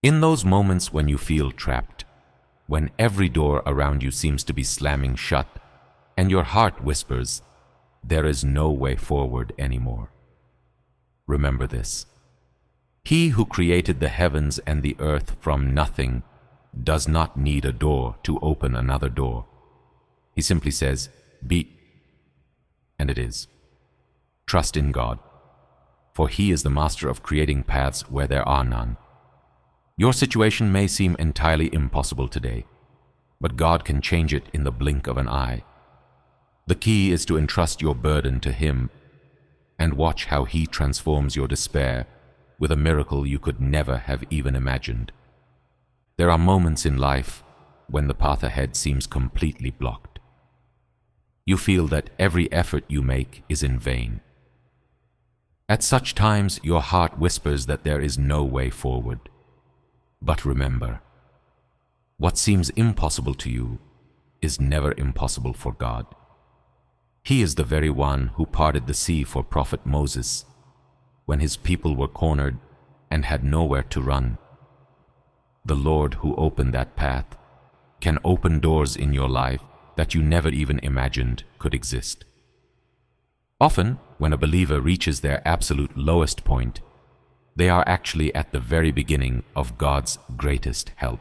In those moments when you feel trapped, when every door around you seems to be slamming shut, and your heart whispers, there is no way forward anymore. Remember this. He who created the heavens and the earth from nothing does not need a door to open another door. He simply says, be, and it is. Trust in God, for He is the master of creating paths where there are none. Your situation may seem entirely impossible today, but God can change it in the blink of an eye. The key is to entrust your burden to Him and watch how He transforms your despair with a miracle you could never have even imagined. There are moments in life when the path ahead seems completely blocked. You feel that every effort you make is in vain. At such times, your heart whispers that there is no way forward. But remember, what seems impossible to you is never impossible for God. He is the very one who parted the sea for Prophet Moses when his people were cornered and had nowhere to run. The Lord who opened that path can open doors in your life that you never even imagined could exist. Often, when a believer reaches their absolute lowest point, they are actually at the very beginning of God's greatest help.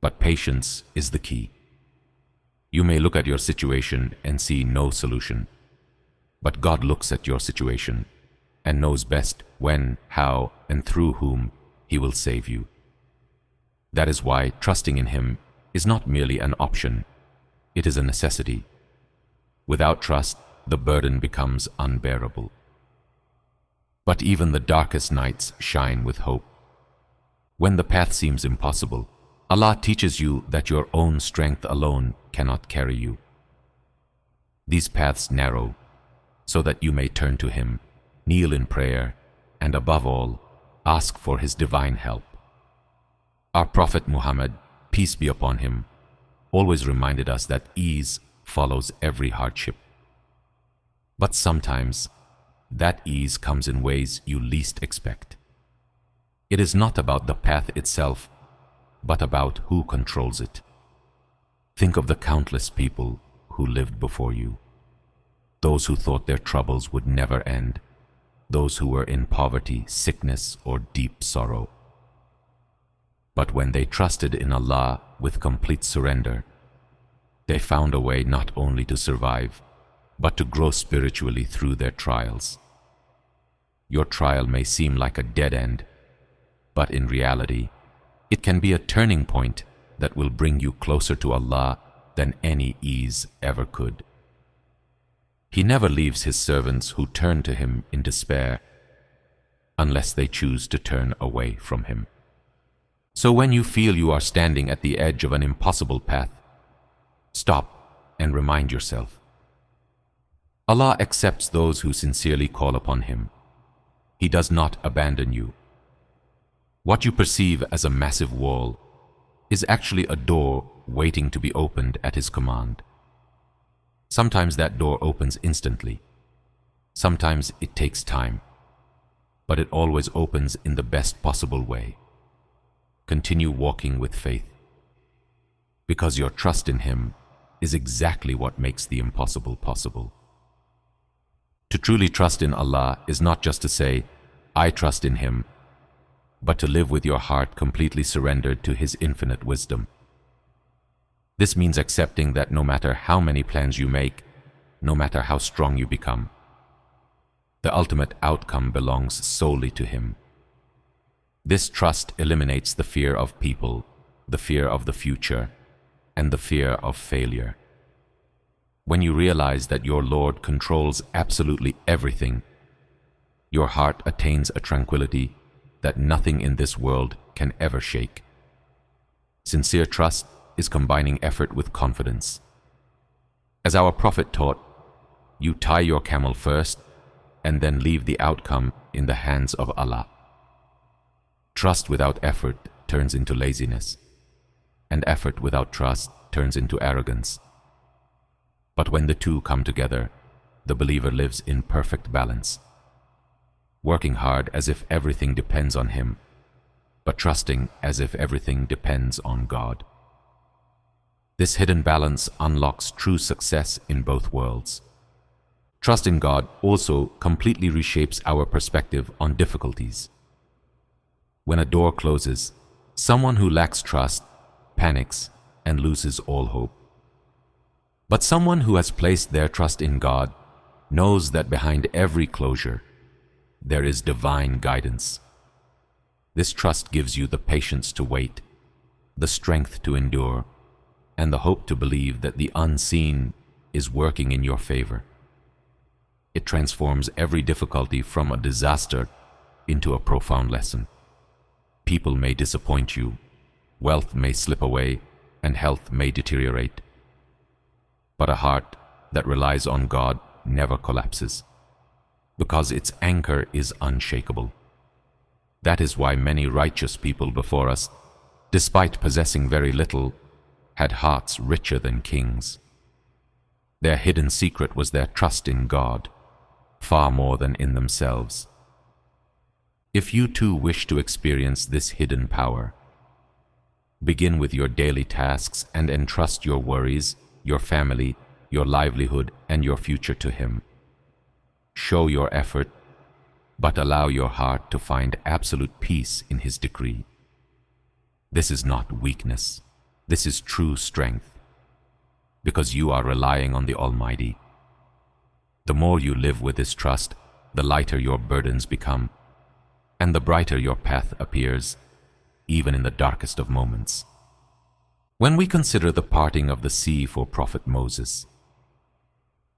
But patience is the key. You may look at your situation and see no solution, but God looks at your situation and knows best when, how, and through whom He will save you. That is why trusting in Him is not merely an option, it is a necessity. Without trust, the burden becomes unbearable. But even the darkest nights shine with hope. When the path seems impossible, Allah teaches you that your own strength alone cannot carry you. These paths narrow so that you may turn to Him, kneel in prayer, and above all, ask for His divine help. Our Prophet Muhammad, peace be upon him, always reminded us that ease follows every hardship. But sometimes, that ease comes in ways you least expect. It is not about the path itself, but about who controls it. Think of the countless people who lived before you, those who thought their troubles would never end, those who were in poverty, sickness, or deep sorrow. But when they trusted in Allah with complete surrender, they found a way not only to survive, but to grow spiritually through their trials. Your trial may seem like a dead end, but in reality, it can be a turning point that will bring you closer to Allah than any ease ever could. He never leaves His servants who turn to Him in despair unless they choose to turn away from Him. So when you feel you are standing at the edge of an impossible path, stop and remind yourself. Allah accepts those who sincerely call upon Him. He does not abandon you. What you perceive as a massive wall is actually a door waiting to be opened at His command. Sometimes that door opens instantly. Sometimes it takes time, but it always opens in the best possible way. Continue walking with faith, because your trust in Him is exactly what makes the impossible possible. To truly trust in Allah is not just to say, I trust in Him, but to live with your heart completely surrendered to His infinite wisdom. This means accepting that no matter how many plans you make, no matter how strong you become, the ultimate outcome belongs solely to Him. This trust eliminates the fear of people, the fear of the future, and the fear of failure. When you realize that your Lord controls absolutely everything, your heart attains a tranquility that nothing in this world can ever shake. Sincere trust is combining effort with confidence. As our Prophet taught, you tie your camel first and then leave the outcome in the hands of Allah. Trust without effort turns into laziness, and effort without trust turns into arrogance. But when the two come together, the believer lives in perfect balance, working hard as if everything depends on him, but trusting as if everything depends on God. This hidden balance unlocks true success in both worlds. Trust in God also completely reshapes our perspective on difficulties. When a door closes, someone who lacks trust panics and loses all hope. But someone who has placed their trust in God knows that behind every closure, there is divine guidance. This trust gives you the patience to wait, the strength to endure, and the hope to believe that the unseen is working in your favor. It transforms every difficulty from a disaster into a profound lesson. People may disappoint you, wealth may slip away, and health may deteriorate. But a heart that relies on God never collapses, because its anchor is unshakable. That is why many righteous people before us, despite possessing very little, had hearts richer than kings. Their hidden secret was their trust in God, far more than in themselves. If you too wish to experience this hidden power, begin with your daily tasks and entrust your worries, your family, your livelihood, and your future to Him. Show your effort, but allow your heart to find absolute peace in His decree. This is not weakness. This is true strength, because you are relying on the Almighty. The more you live with this trust, the lighter your burdens become, and the brighter your path appears, even in the darkest of moments. When we consider the parting of the sea for Prophet Moses,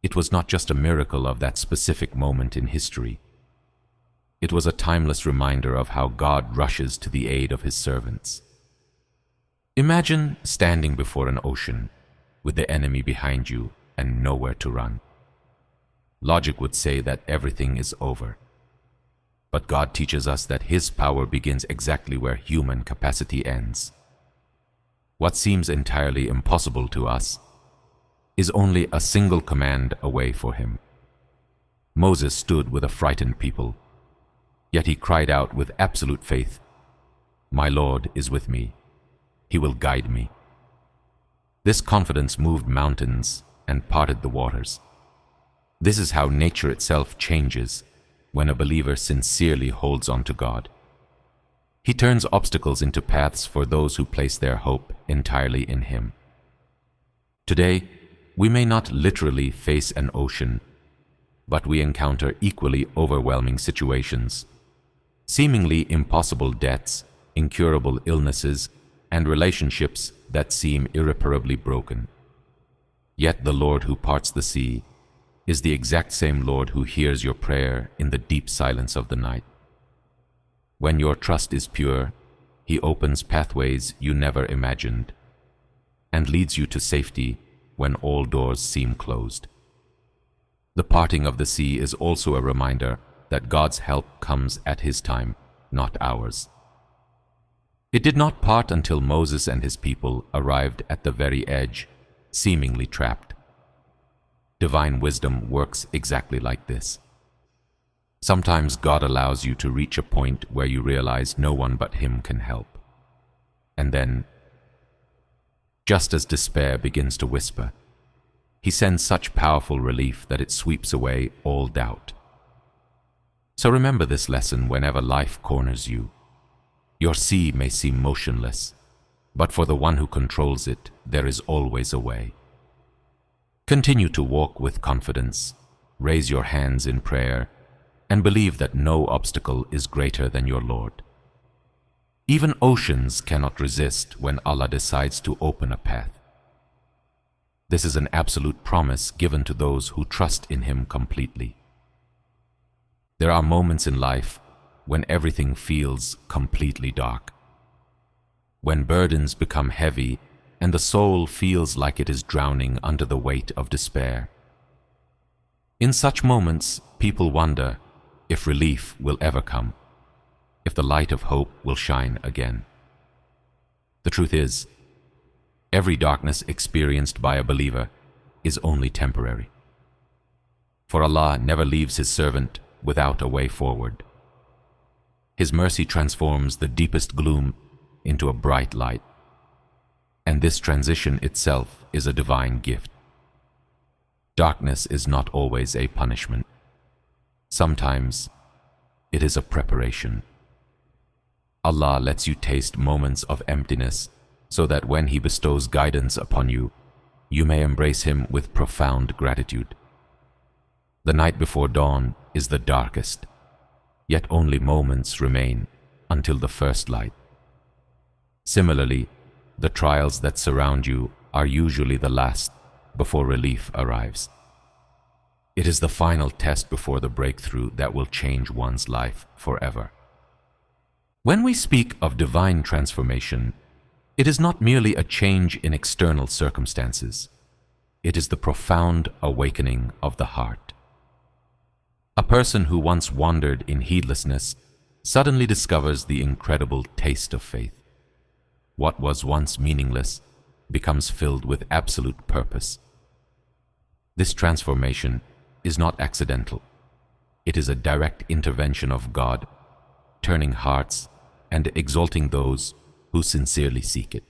it was not just a miracle of that specific moment in history. It was a timeless reminder of how God rushes to the aid of His servants. Imagine standing before an ocean with the enemy behind you and nowhere to run. Logic would say that everything is over. But God teaches us that His power begins exactly where human capacity ends. What seems entirely impossible to us is only a single command away for Him. Moses stood with a frightened people, yet he cried out with absolute faith, "My Lord is with me. He will guide me." This confidence moved mountains and parted the waters. This is how nature itself changes when a believer sincerely holds on to God. He turns obstacles into paths for those who place their hope entirely in Him. Today, we may not literally face an ocean, but we encounter equally overwhelming situations, seemingly impossible debts, incurable illnesses, and relationships that seem irreparably broken. Yet the Lord who parts the sea is the exact same Lord who hears your prayer in the deep silence of the night. When your trust is pure, He opens pathways you never imagined and leads you to safety when all doors seem closed. The parting of the sea is also a reminder that God's help comes at His time, not ours. It did not part until Moses and his people arrived at the very edge, seemingly trapped. Divine wisdom works exactly like this. Sometimes God allows you to reach a point where you realize no one but Him can help. And then, just as despair begins to whisper, He sends such powerful relief that it sweeps away all doubt. So remember this lesson whenever life corners you. Your sea may seem motionless, but for the one who controls it, there is always a way. Continue to walk with confidence, raise your hands in prayer, and believe that no obstacle is greater than your Lord. Even oceans cannot resist when Allah decides to open a path. This is an absolute promise given to those who trust in Him completely. There are moments in life when everything feels completely dark, when burdens become heavy and the soul feels like it is drowning under the weight of despair. In such moments, people wonder if relief will ever come, if the light of hope will shine again. The truth is, every darkness experienced by a believer is only temporary. For Allah never leaves His servant without a way forward. His mercy transforms the deepest gloom into a bright light. And this transition itself is a divine gift. Darkness is not always a punishment. Sometimes it is a preparation. Allah lets you taste moments of emptiness so that when He bestows guidance upon you, you may embrace Him with profound gratitude. The night before dawn is the darkest, yet only moments remain until the first light. Similarly, the trials that surround you are usually the last before relief arrives. It is the final test before the breakthrough that will change one's life forever. When we speak of divine transformation, it is not merely a change in external circumstances. It is the profound awakening of the heart. A person who once wandered in heedlessness suddenly discovers the incredible taste of faith. What was once meaningless becomes filled with absolute purpose. This transformation is not accidental. It is a direct intervention of God, turning hearts and exalting those who sincerely seek it.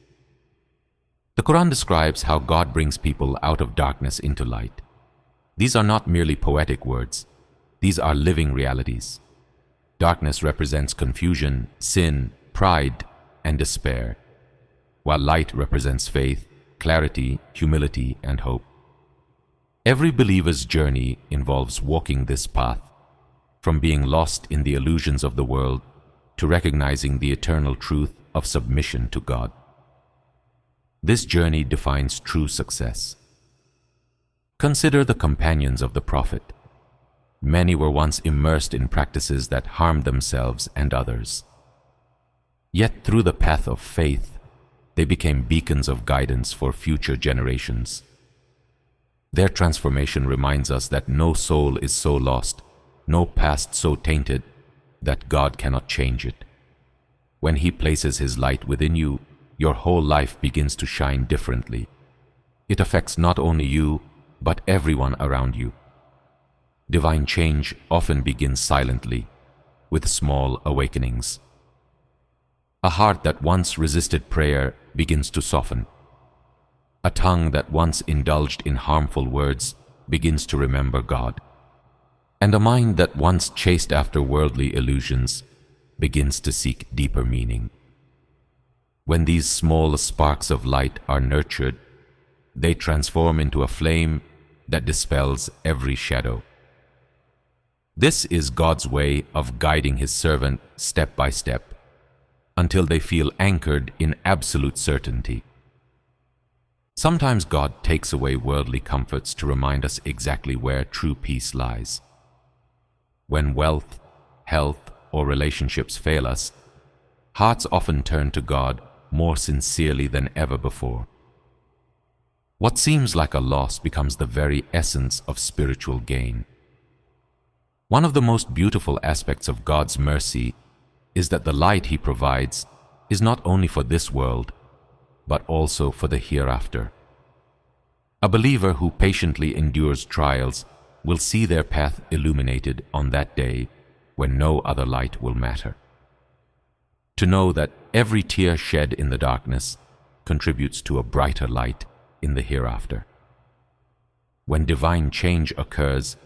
The Quran describes how God brings people out of darkness into light. These are not merely poetic words. These are living realities. Darkness represents confusion, sin, pride, and despair, while light represents faith, clarity, humility, and hope. Every believer's journey involves walking this path, from being lost in the illusions of the world to recognizing the eternal truth of submission to God. This journey defines true success. Consider the companions of the Prophet. Many were once immersed in practices that harmed themselves and others. Yet through the path of faith, they became beacons of guidance for future generations. Their transformation reminds us that no soul is so lost, no past so tainted, that God cannot change it. When He places His light within you, your whole life begins to shine differently. It affects not only you, but everyone around you. Divine change often begins silently, with small awakenings. A heart that once resisted prayer begins to soften. A tongue that once indulged in harmful words begins to remember God. And a mind that once chased after worldly illusions begins to seek deeper meaning. When these small sparks of light are nurtured, they transform into a flame that dispels every shadow. This is God's way of guiding His servant step by step, until they feel anchored in absolute certainty. Sometimes God takes away worldly comforts to remind us exactly where true peace lies. When wealth, health, or relationships fail us, hearts often turn to God more sincerely than ever before. What seems like a loss becomes the very essence of spiritual gain. One of the most beautiful aspects of God's mercy is that the light He provides is not only for this world, but also for the hereafter. A believer who patiently endures trials will see their path illuminated on that day when no other light will matter. To know that every tear shed in the darkness contributes to a brighter light in the hereafter. When divine change occurs,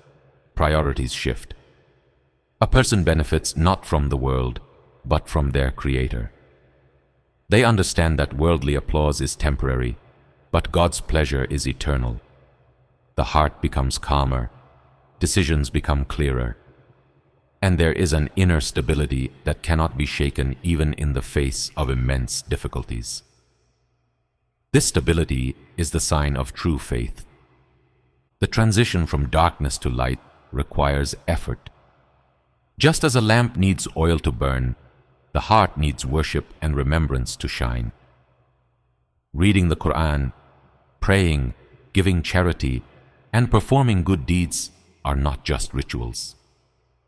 priorities shift. A person benefits not from the world, but from their Creator. They understand that worldly applause is temporary, but God's pleasure is eternal. The heart becomes calmer, decisions become clearer, and there is an inner stability that cannot be shaken even in the face of immense difficulties. This stability is the sign of true faith. The transition from darkness to light requires effort. Just as a lamp needs oil to burn, the heart needs worship and remembrance to shine. Reading the Quran, praying, giving charity, and performing good deeds are not just rituals.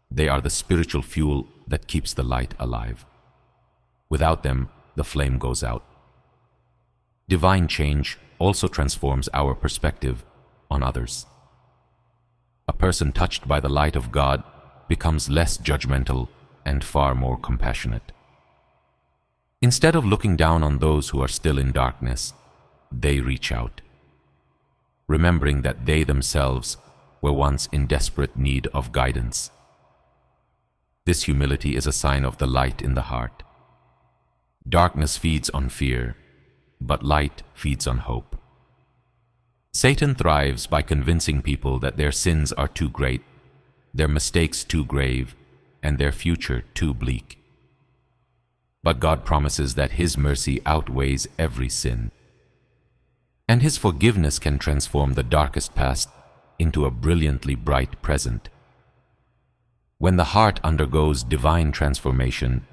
They are the spiritual fuel that keeps the light alive. Without them, the flame goes out. Divine change also transforms our perspective on others. A person touched by the light of God becomes less judgmental, and far more compassionate. Instead of looking down on those who are still in darkness, they reach out, remembering that they themselves were once in desperate need of guidance. This humility is a sign of the light in the heart. Darkness feeds on fear, but light feeds on hope. Satan thrives by convincing people that their sins are too great, their mistakes too grave, and their future too bleak. But God promises that His mercy outweighs every sin, and His forgiveness can transform the darkest past into a brilliantly bright present. When the heart undergoes divine transformation,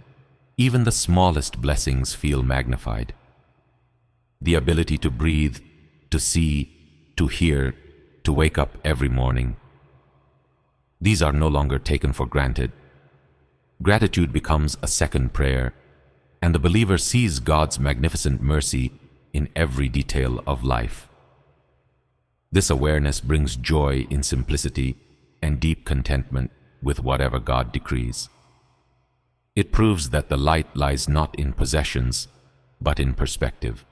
even the smallest blessings feel magnified. The ability to breathe, to see, to hear, to wake up every morning. These are no longer taken for granted. Gratitude becomes a second prayer, and the believer sees God's magnificent mercy in every detail of life. This awareness brings joy in simplicity and deep contentment with whatever God decrees. It proves that the light lies not in possessions, but in perspective.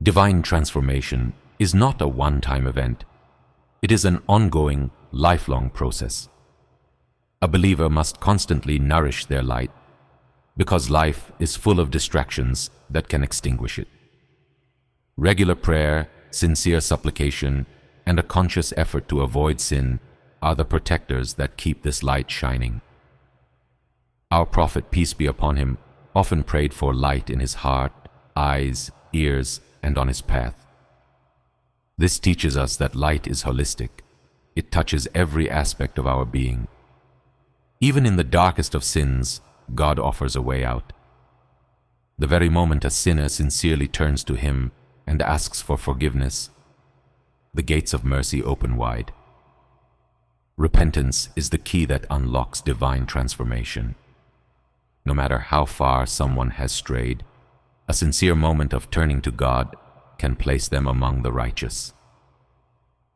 Divine transformation is not a one-time event. It is an ongoing, lifelong process. A believer must constantly nourish their light, because life is full of distractions that can extinguish it. Regular prayer, sincere supplication, and a conscious effort to avoid sin are the protectors that keep this light shining. Our Prophet, peace be upon him, often prayed for light in his heart, eyes, ears, and on his path. This teaches us that light is holistic. It touches every aspect of our being. Even in the darkest of sins, God offers a way out. The very moment a sinner sincerely turns to Him and asks for forgiveness, the gates of mercy open wide. Repentance is the key that unlocks divine transformation. No matter how far someone has strayed, a sincere moment of turning to God can place them among the righteous.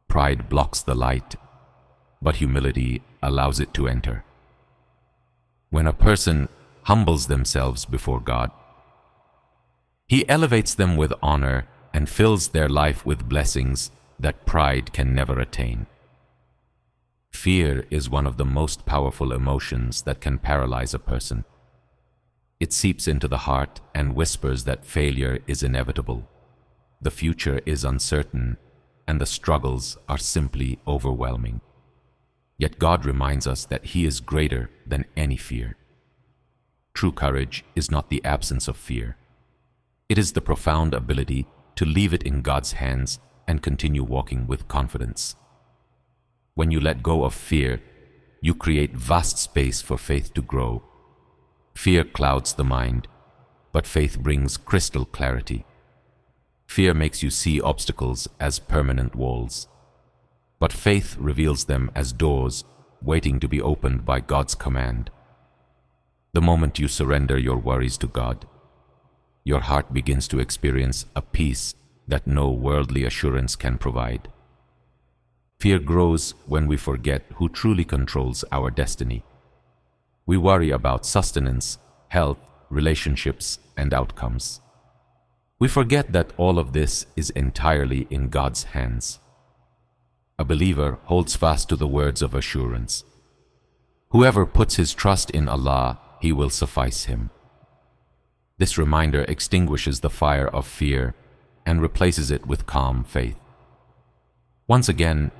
Pride blocks the light, but humility allows it to enter. When a person humbles themselves before God, He elevates them with honor and fills their life with blessings that pride can never attain. Fear is one of the most powerful emotions that can paralyze a person. It seeps into the heart and whispers that failure is inevitable, the future is uncertain, and the struggles are simply overwhelming. Yet God reminds us that He is greater than any fear. True courage is not the absence of fear. It is the profound ability to leave it in God's hands and continue walking with confidence. When you let go of fear, you create vast space for faith to grow. Fear clouds the mind, but faith brings crystal clarity. Fear makes you see obstacles as permanent walls, but faith reveals them as doors waiting to be opened by God's command. The moment you surrender your worries to God, your heart begins to experience a peace that no worldly assurance can provide. Fear grows when we forget who truly controls our destiny. We worry about sustenance, health, relationships, and outcomes. We forget that all of this is entirely in God's hands. A believer holds fast to the words of assurance. Whoever puts his trust in Allah, He will suffice him. This reminder extinguishes the fire of fear and replaces it with calm faith. Once again,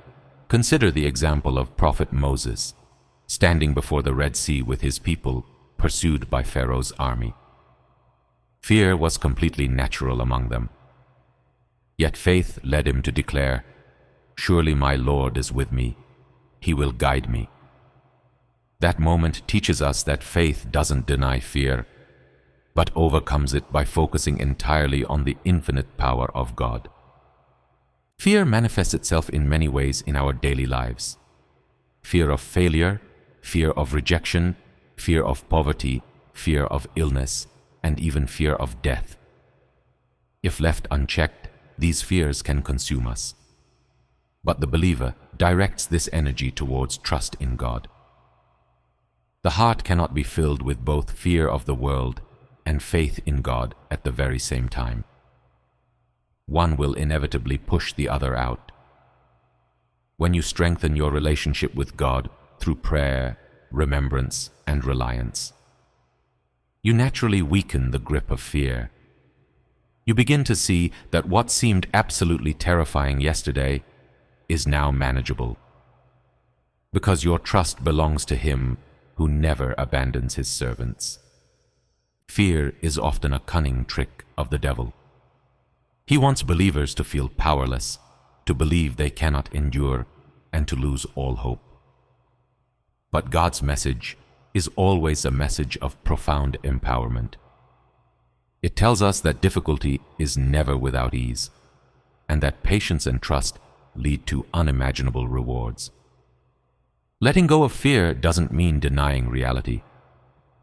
consider the example of Prophet Moses, standing before the Red Sea with his people, pursued by Pharaoh's army. Fear was completely natural among them. Yet faith led him to declare, "Surely my Lord is with me. He will guide me." That moment teaches us that faith doesn't deny fear, but overcomes it by focusing entirely on the infinite power of God. Fear manifests itself in many ways in our daily lives. Fear of failure, fear of rejection, fear of poverty, fear of illness, and even fear of death. If left unchecked, these fears can consume us. But the believer directs this energy towards trust in God. The heart cannot be filled with both fear of the world and faith in God at the very same time. One will inevitably push the other out. When you strengthen your relationship with God through prayer, remembrance, and reliance, you naturally weaken the grip of fear. You begin to see that what seemed absolutely terrifying yesterday is now manageable, because your trust belongs to Him who never abandons His servants. Fear is often a cunning trick of the devil. He wants believers to feel powerless, to believe they cannot endure, and to lose all hope. But God's message is always a message of profound empowerment. It tells us that difficulty is never without ease, and that patience and trust lead to unimaginable rewards. Letting go of fear doesn't mean denying reality.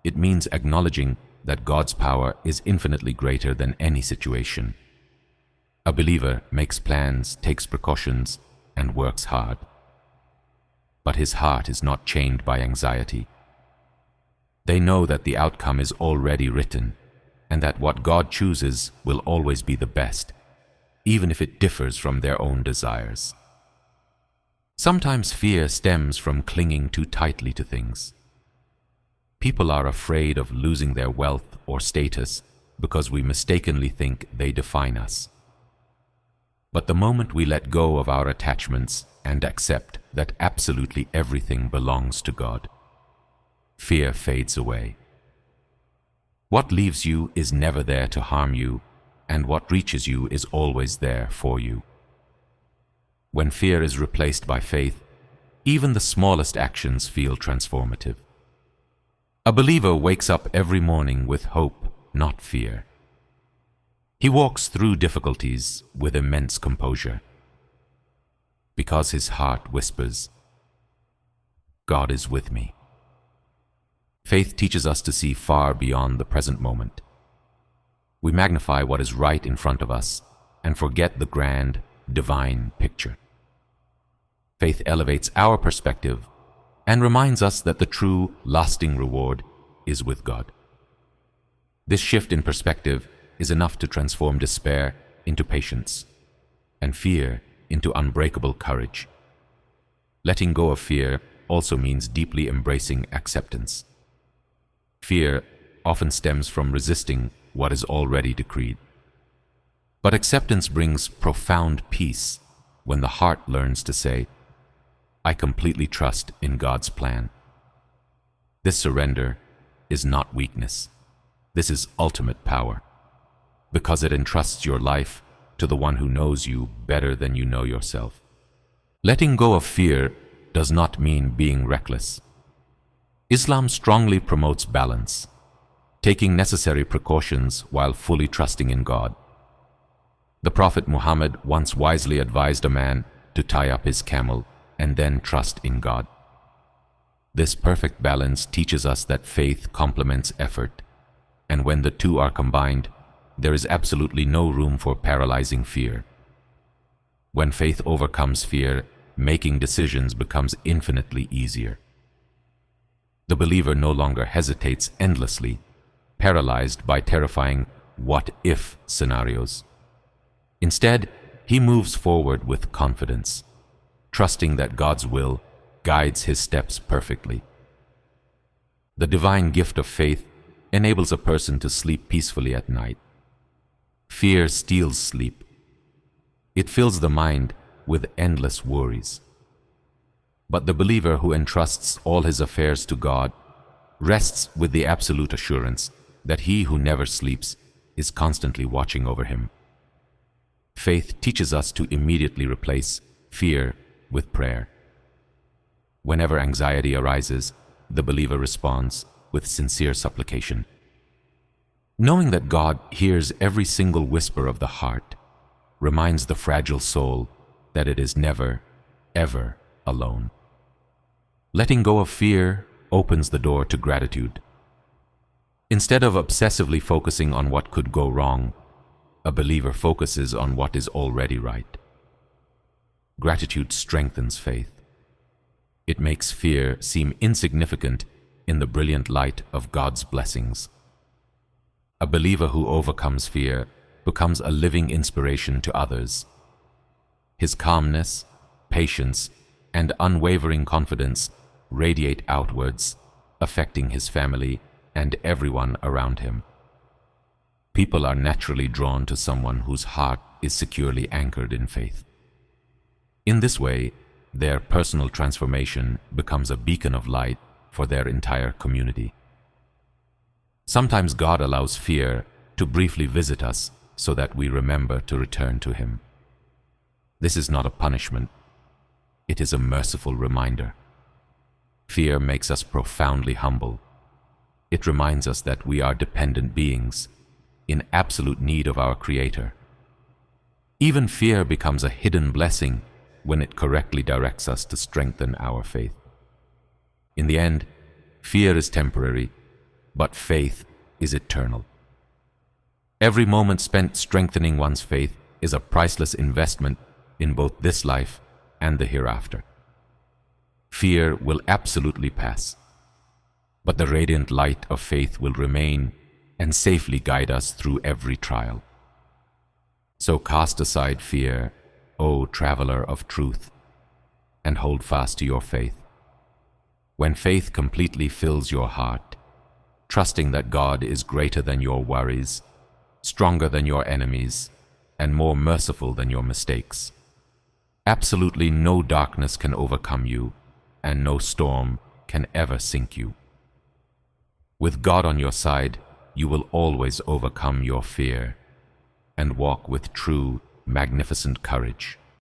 It means acknowledging that God's power is infinitely greater than any situation. A believer makes plans, takes precautions, and works hard. But his heart is not chained by anxiety. They know that the outcome is already written, and that what God chooses will always be the best, even if it differs from their own desires. Sometimes fear stems from clinging too tightly to things. People are afraid of losing their wealth or status because we mistakenly think they define us. But the moment we let go of our attachments and accept that absolutely everything belongs to God, fear fades away. What leaves you is never there to harm you, and what reaches you is always there for you. When fear is replaced by faith, even the smallest actions feel transformative. A believer wakes up every morning with hope, not fear. He walks through difficulties with immense composure, because his heart whispers, God is with me. Faith teaches us to see far beyond the present moment. We magnify what is right in front of us and forget the grand, divine picture. Faith elevates our perspective and reminds us that the true, lasting reward is with God. This shift in perspective is enough to transform despair into patience and fear into unbreakable courage. Letting go of fear also means deeply embracing acceptance. Fear often stems from resisting what is already decreed. But acceptance brings profound peace when the heart learns to say, I completely trust in God's plan. This surrender is not weakness. This is ultimate power, because it entrusts your life to the one who knows you better than you know yourself. Letting go of fear does not mean being reckless. Islam strongly promotes balance, taking necessary precautions while fully trusting in God. The Prophet Muhammad once wisely advised a man to tie up his camel and then trust in God. This perfect balance teaches us that faith complements effort, and when the two are combined, there is absolutely no room for paralyzing fear. When faith overcomes fear, making decisions becomes infinitely easier. The believer no longer hesitates endlessly, paralyzed by terrifying what-if scenarios. Instead, he moves forward with confidence, trusting that God's will guides his steps perfectly. The divine gift of faith enables a person to sleep peacefully at night. Fear steals sleep. It fills the mind with endless worries. But the believer who entrusts all his affairs to God rests with the absolute assurance that He who never sleeps is constantly watching over him. Faith teaches us to immediately replace fear with prayer. Whenever anxiety arises, the believer responds with sincere supplication. Knowing that God hears every single whisper of the heart reminds the fragile soul that it is never, ever alone. Letting go of fear opens the door to gratitude. Instead of obsessively focusing on what could go wrong, a believer focuses on what is already right. Gratitude strengthens faith. It makes fear seem insignificant in the brilliant light of God's blessings. A believer who overcomes fear becomes a living inspiration to others. His calmness, patience, and unwavering confidence radiate outwards, affecting his family and everyone around him. People are naturally drawn to someone whose heart is securely anchored in faith. In this way, their personal transformation becomes a beacon of light for their entire community. Sometimes God allows fear to briefly visit us so that we remember to return to Him. This is not a punishment. It is a merciful reminder. Fear makes us profoundly humble. It reminds us that we are dependent beings in absolute need of our Creator. Even fear becomes a hidden blessing when it correctly directs us to strengthen our faith. In the end, fear is temporary, but faith is eternal. Every moment spent strengthening one's faith is a priceless investment in both this life and the hereafter. Fear will absolutely pass, but the radiant light of faith will remain and safely guide us through every trial. So cast aside fear, O traveler of truth, and hold fast to your faith. When faith completely fills your heart, trusting that God is greater than your worries, stronger than your enemies, and more merciful than your mistakes, absolutely no darkness can overcome you, and no storm can ever sink you. With God on your side, you will always overcome your fear and walk with true, magnificent courage.